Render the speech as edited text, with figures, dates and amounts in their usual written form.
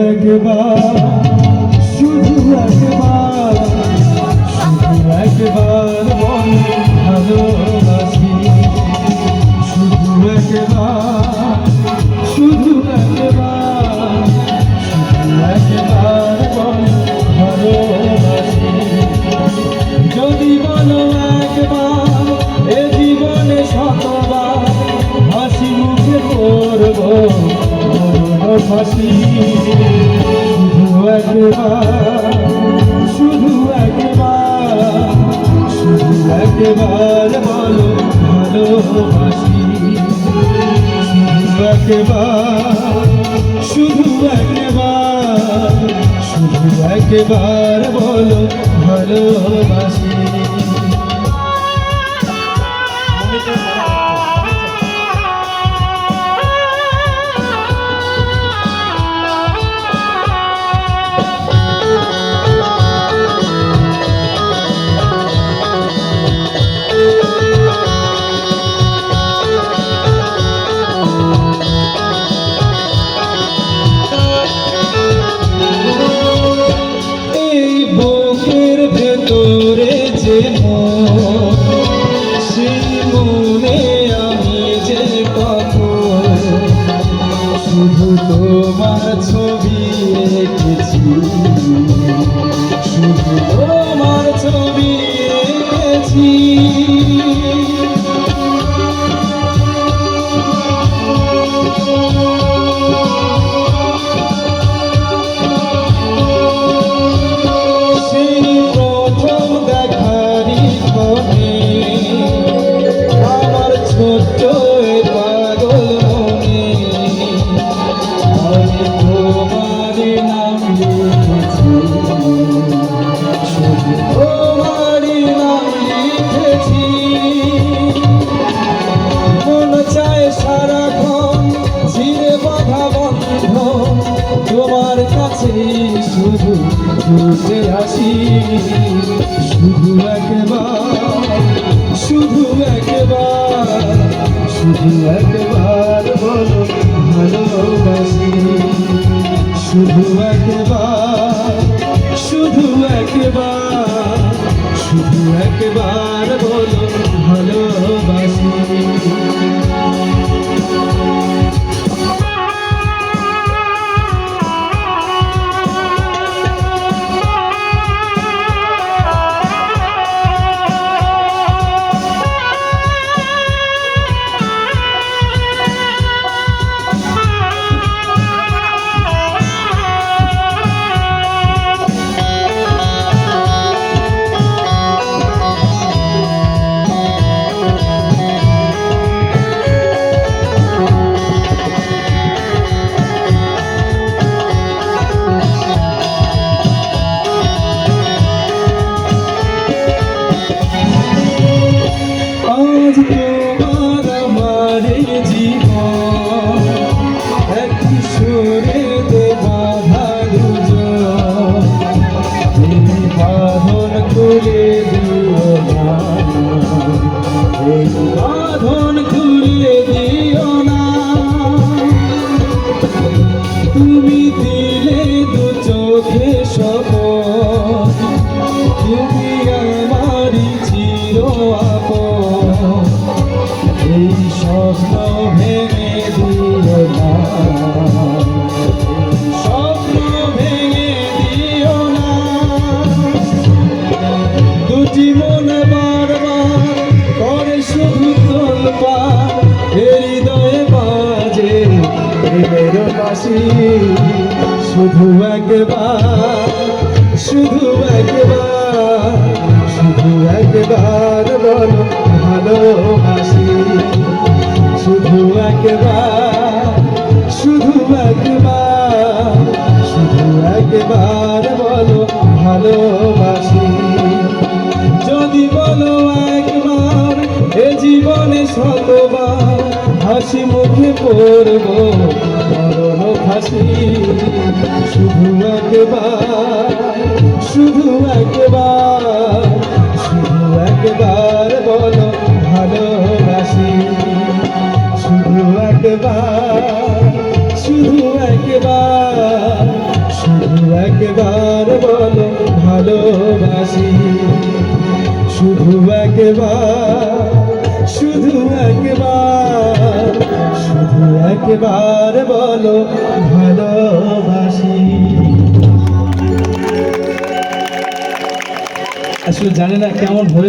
একবার, শুধু একবার, শুধু একবার বল ভালোবাসি। শুধু একবার, শুধু একবার, শুধু একবার বল ভালোবাসি। যদি বলো একবার, এ জীবনে শতবার হাসি মুখে করবো ফাঁসি। শুধু একবার, শুধু একবার, শুধু একবার বলো ভালোবাসি। শুধু একবার, শুধু একবার, শুধু একবার বলো ভালোবাসি। সেই মনে আমি যে কত শুধু তোমার ছবি এঁকেছি, শুধু তোমার ছবি এঁকেছি। ছোট্ট পাগল মনে আমি তোমার নাম লিখেছি, শুধু তোমার নাম লিখেছি। মন চায় সারাক্ষণ ছিঁড়ে বাঁধা বন্ধন তোমার কাছে শুধু ছুটে আসি। শুধু একবার, শুধু একবার, শুধু একবার বলো ভালোবাসি। শুধু একবার, শুধু একবার, শুধু একবার বলো ভালোবাসি। তোমার আমার জীবন এক কিশোরে বাঁধা দুজন, তুমি বাঁধন খুলে দিও না, বাঁধন খুলে দিও না। তুমি দিলে দু চোখে শপথ, তুমি আমারই চির আপন। এই স্বপ্ন ভেঙে দিও না, স্বপ্ন ভেঙে দিও না। দুটি মন বারবার করে শুধু তোলপাড়, হৃদয়ে বাজে প্রেমের বাঁশি। শুধু একবার, শুধু একবার, শুধু একবার বলো ভালোবাসি। শুধু একবার, শুধু একবার, শুধু একবার বলো ভালোবাসি। যদি বলো একবার, এ জীবনে শতবার হাসি মুখে করবো মরণ ফাঁসি। শুধু একবার, শুধু একবার, শুধু একবার বলো ভালোবাসি। শুধু একবার, শুধু একবার, একবার বলো ভালোবাসি, শুধু একবার, শুধু একবার, শুধু একবার বলো ভালোবাসি। আসলে জানি না কেমন হয়ে